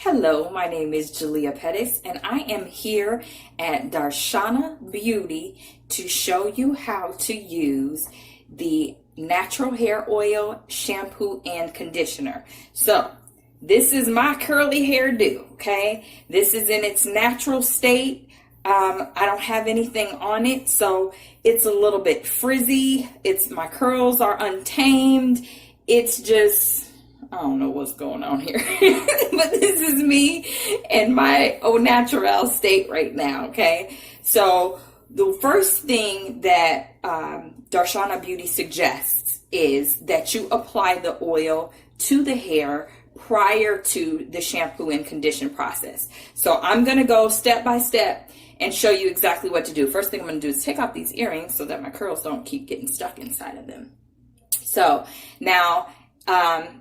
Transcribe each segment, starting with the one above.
Hello, my name is Jalia Pettis, and I am here at Darshana Beauty to show you how to use the natural hair oil, shampoo, and conditioner. So, this is my curly hairdo, okay? This is in its natural state. I don't have anything on it, so it's a little bit frizzy. My curls are untamed. It's just, I don't know what's going on here, but this is me in my au naturel state right now, okay? So the first thing that Darshana Beauty suggests is that you apply the oil to the hair prior to the shampoo and condition process. So I'm going to go step by step and show you exactly what to do. First thing I'm going to do is take off these earrings so that my curls don't keep getting stuck inside of them. So now,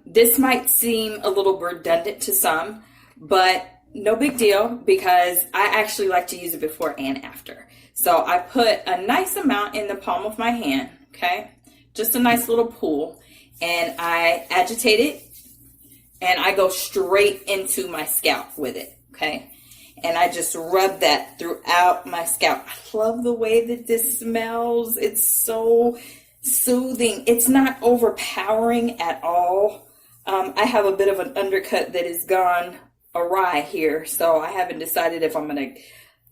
this might seem a little redundant to some, but no big deal because I actually like to use it before and after. So I put a nice amount in the palm of my hand, okay? Just a nice little pool, and I agitate it, and I go straight into my scalp with it, okay? And I just rub that throughout my scalp. I love the way that this smells. It's so soothing. It's not overpowering at all. I have a bit of an undercut that has gone awry here, so I haven't decided if I'm going to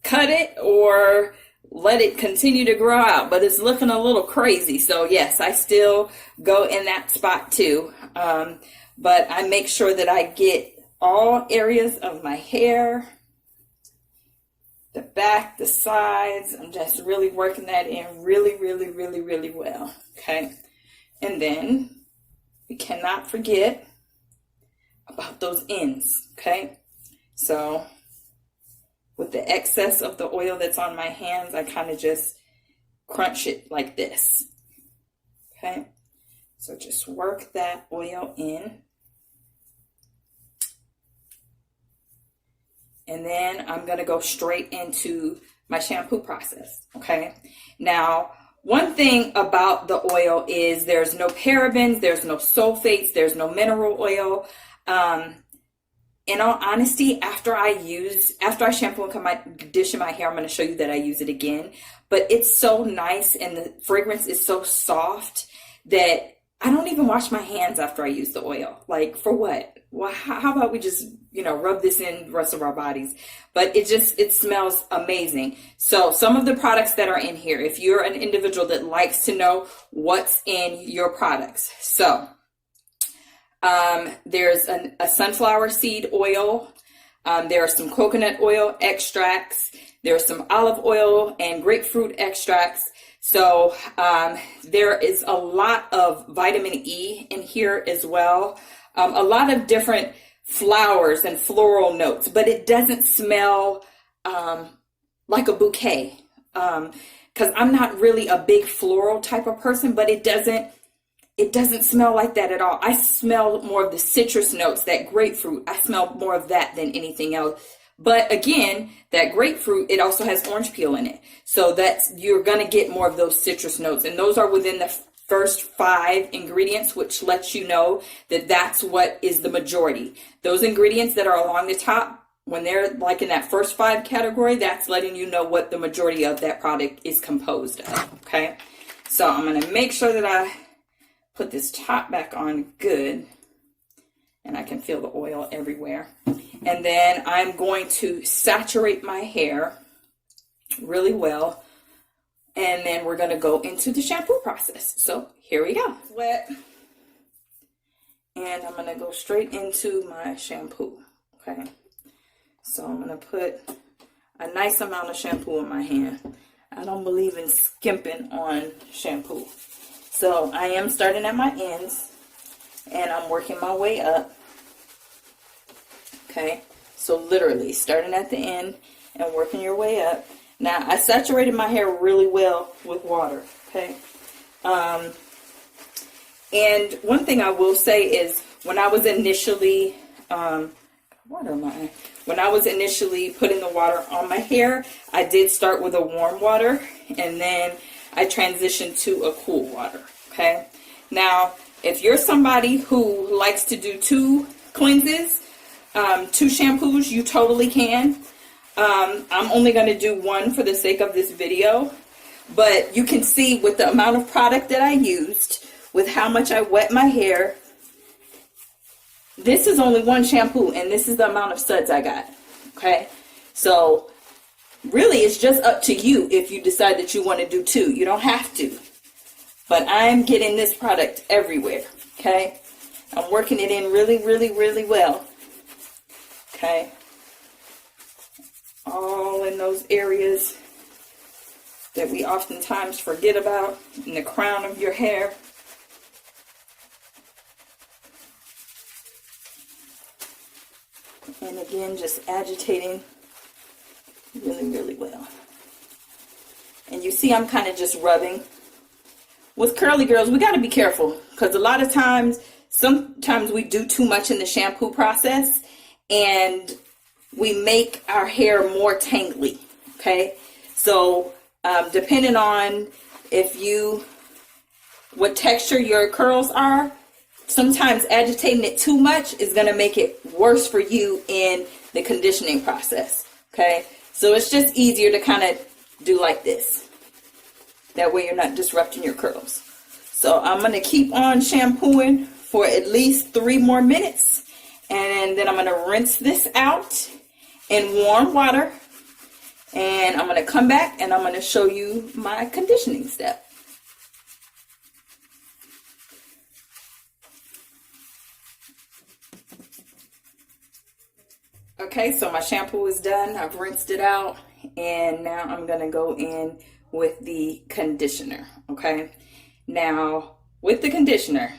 cut it or let it continue to grow out, but it's looking a little crazy. So yes, I still go in that spot too, but I make sure that I get all areas of my hair, the back, the sides. I'm just really working that in really well, okay? And then we cannot forget about those ends, okay? So with the excess of the oil that's on my hands, I kind of just crunch it like this, okay? So just work that oil in. And then I'm going to go straight into my shampoo process, okay? Now, one thing about the oil is there's no parabens, there's no sulfates, there's no mineral oil. In all honesty, after I shampoo and condition my hair, I'm going to show you that I use it again. But it's so nice and the fragrance is so soft that I don't even wash my hands after I use the oil. Like, for what? Well, how about we just, rub this in the rest of our bodies? But it smells amazing. So some of the products that are in here, if you're an individual that likes to know what's in your products. So there's a sunflower seed oil. There are some coconut oil extracts. There's some olive oil and grapefruit extracts. So there is a lot of vitamin E in here as well. A lot of different flowers and floral notes, but it doesn't smell like a bouquet. Because I'm not really a big floral type of person, but it doesn't smell like that at all. I smell more of the citrus notes, that grapefruit. I smell more of that than anything else. But again, that grapefruit, it also has orange peel in it. So you're going to get more of those citrus notes. And those are within the first 5 ingredients, which lets you know that that's what is the majority. Those ingredients that are along the top, when they're like in that first 5 category, that's letting you know what the majority of that product is composed of, okay? So I'm going to make sure that I put this top back on good, and I can feel the oil everywhere. And then I'm going to saturate my hair really well. And then we're going to go into the shampoo process. So here we go. Wet. And I'm going to go straight into my shampoo. Okay. So I'm going to put a nice amount of shampoo in my hand. I don't believe in skimping on shampoo. So I am starting at my ends and I'm working my way up. Okay. So literally starting at the end and working your way up. Now, I saturated my hair really well with water, okay? And one thing I will say is when I was initially, when I was initially putting the water on my hair, I did start with a warm water, and then I transitioned to a cool water, okay? Now, if you're somebody who likes to do 2 cleanses, 2 shampoos, you totally can. I'm only going to do one for the sake of this video, but you can see with the amount of product that I used, with how much I wet my hair, this is only 1 shampoo, and this is the amount of suds I got. Okay, so really it's just up to you if you decide that you want to do 2. You don't have to, but I'm getting this product everywhere. Okay, I'm working it in really, really, really well. Okay, all in those areas that we oftentimes forget about, in the crown of your hair. And again, just agitating really, really well. And you see I'm kind of just rubbing. With curly girls, we got to be careful, because a lot of times, sometimes we do too much in the shampoo process, and we make our hair more tangly. Okay, so depending on what texture your curls are, sometimes agitating it too much is going to make it worse for you in the conditioning process. Okay, so it's just easier to kind of do like this. That way you're not disrupting your curls. So I'm going to keep on shampooing for at least 3 more minutes. And then I'm going to rinse this out in warm water. And I'm going to come back and I'm going to show you my conditioning step. Okay, so my shampoo is done. I've rinsed it out, and now I'm going to go in with the conditioner. Okay, now with the conditioner,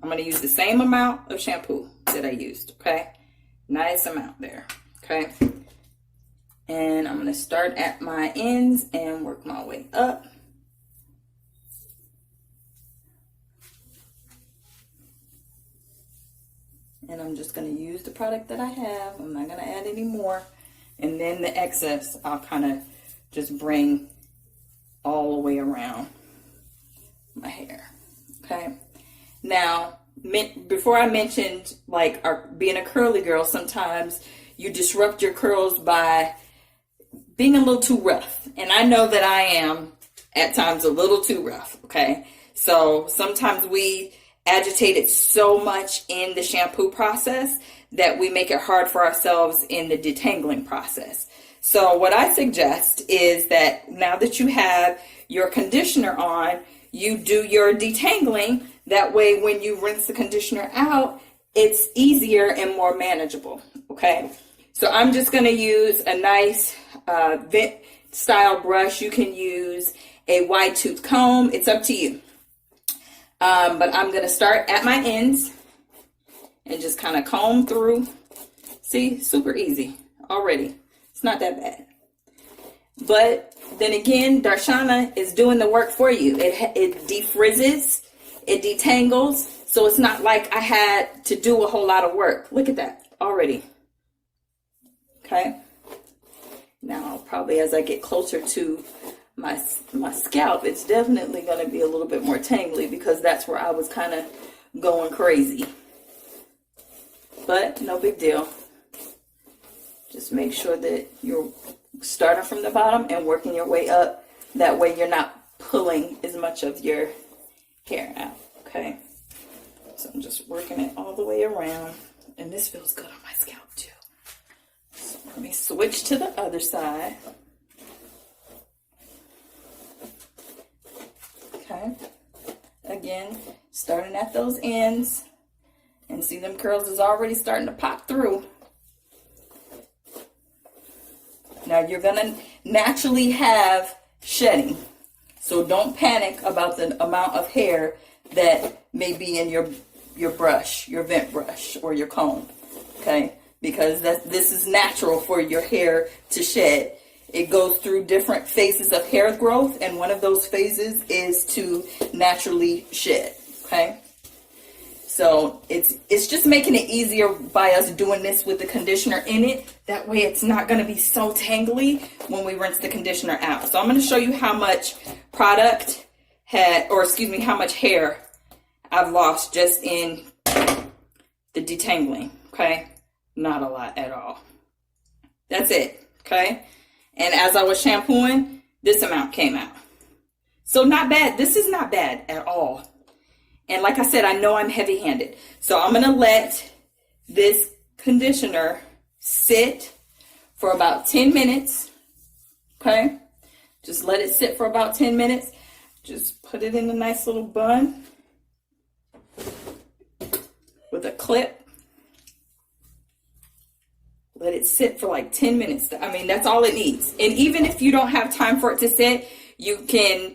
I'm going to use the same amount of shampoo that I used. Okay, nice amount there. Okay, and I'm going to start at my ends and work my way up. And I'm just going to use the product that I have. I'm not going to add any more. And then the excess, I'll kind of just bring all the way around my hair. Okay. Now, before I mentioned, like, being a curly girl, sometimes you disrupt your curls by being a little too rough. And I know that I am at times a little too rough. Okay. So sometimes we agitate it so much in the shampoo process that we make it hard for ourselves in the detangling process. So what I suggest is that now that you have your conditioner on, you do your detangling. That way when you rinse the conditioner out, it's easier and more manageable. Okay, so I'm just going to use a nice vent style brush. You can use a wide tooth comb. It's up to you. But I'm going to start at my ends and just kind of comb through. See, super easy already. It's not that bad. But then again, Darshana is doing the work for you. It defrizzes, it detangles, so it's not like I had to do a whole lot of work. Look at that already. Okay. Now, probably as I get closer to my scalp, it's definitely going to be a little bit more tangly, because that's where I was kind of going crazy. But no big deal. Just make sure that you're starting from the bottom and working your way up. That way you're not pulling as much of your hair out. Okay, so I'm just working it all the way around, and this feels good on my scalp too. So let me switch to the other side. Okay, again, starting at those ends, and see them curls is already starting to pop through. Now you're gonna naturally have shedding, so don't panic about the amount of hair that may be in your brush, your vent brush, or your comb. Okay, because this is natural for your hair to shed. It goes through different phases of hair growth, and one of those phases is to naturally shed. Okay, so it's just making it easier by us doing this with the conditioner in it. That way it's not going to be so tangly when we rinse the conditioner out. So I'm going to show you how much product how much hair I've lost just in the detangling. Okay, Not a lot at all. That's it, okay? And as I was shampooing, this amount came out. So not bad. This is not bad at all. And like I said, I know I'm heavy-handed. So I'm going to let this conditioner sit for about 10 minutes, okay? Just let it sit for about 10 minutes. Just put it in a nice little bun with a clip. Let it sit for like 10 minutes. I mean, that's all it needs. And even if you don't have time for it to sit, you can,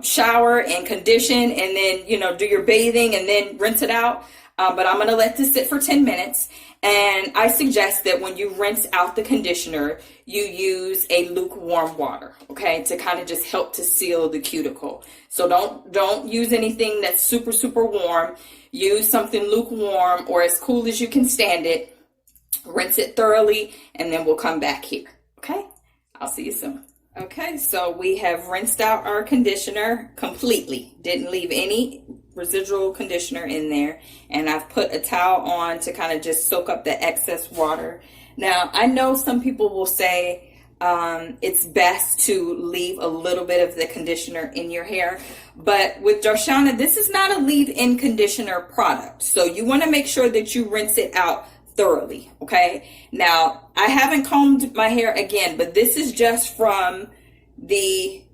shower and condition and then, do your bathing and then rinse it out. But I'm going to let this sit for 10 minutes. And I suggest that when you rinse out the conditioner, you use a lukewarm water, okay, to kind of just help to seal the cuticle. So don't use anything that's super, super warm. Use something lukewarm or as cool as you can stand it. Rinse it thoroughly, and then we'll come back here, okay? I'll see you soon. Okay, so we have rinsed out our conditioner completely. Didn't leave any residual conditioner in there. And I've put a towel on to kind of just soak up the excess water. Now, I know some people will say it's best to leave a little bit of the conditioner in your hair. But with Darshana, this is not a leave-in conditioner product. So you want to make sure that you rinse it out thoroughly, okay? Now, I haven't combed my hair again, but this is just from the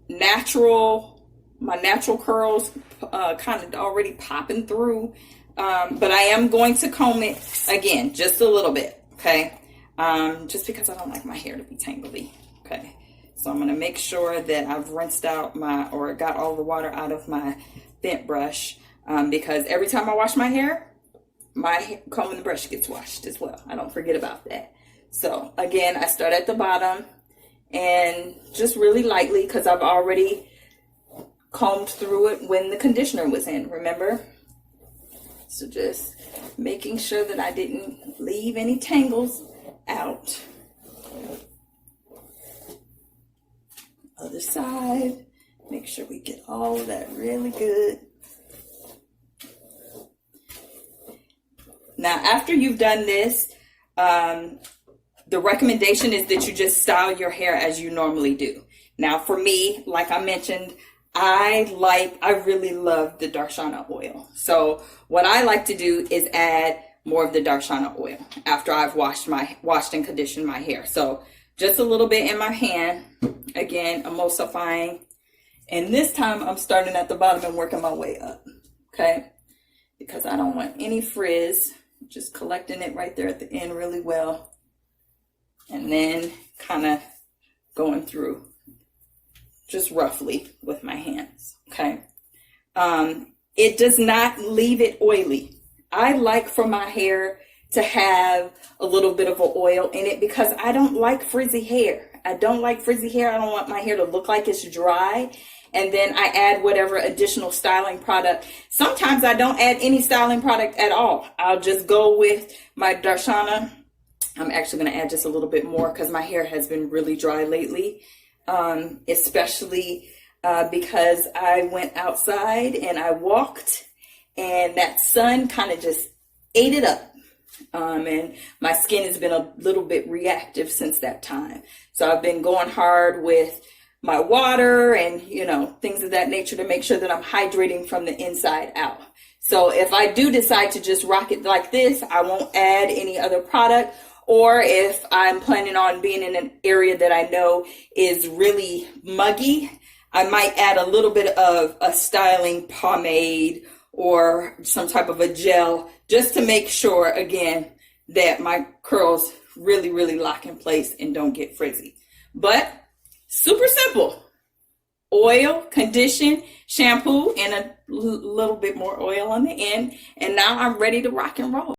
my natural curls kind of already popping through. But I am going to comb it again, just a little bit, okay? Just because I don't like my hair to be tangly, okay? So I'm gonna make sure that I've rinsed out got all the water out of my bent brush, because every time I wash my hair, my comb and the brush gets washed as well. I don't forget about that. So again, I start at the bottom and just really lightly, because I've already combed through it when the conditioner was in, remember? So just making sure that I didn't leave any tangles out. Other side, make sure we get all of that really good. Now, after you've done this, the recommendation is that you just style your hair as you normally do. Now, for me, like I mentioned, I really love the Darshana oil. So what I like to do is add more of the Darshana oil after I've washed and conditioned my hair. So just a little bit in my hand, again, emulsifying. And this time I'm starting at the bottom and working my way up, okay? Because I don't want any frizz. Just collecting it right there at the end really well. And then kind of going through just roughly with my hands, okay? It does not leave it oily. I like for my hair to have a little bit of an oil in it because I don't like frizzy hair. I don't like frizzy hair. I don't want my hair to look like it's dry. And then I add whatever additional styling product. Sometimes I don't add any styling product at all. I'll just go with my Darshana. I'm actually going to add just a little bit more because my hair has been really dry lately. Especially because I went outside and I walked and that sun kind of just ate it up. And my skin has been a little bit reactive since that time. So I've been going hard with my water and, things of that nature to make sure that I'm hydrating from the inside out. So if I do decide to just rock it like this, I won't add any other product. Or if I'm planning on being in an area that I know is really muggy, I might add a little bit of a styling pomade or some type of a gel just to make sure, again, that my curls really, really lock in place and don't get frizzy. But super simple. Oil, condition, shampoo, and a little bit more oil on the end. And now I'm ready to rock and roll.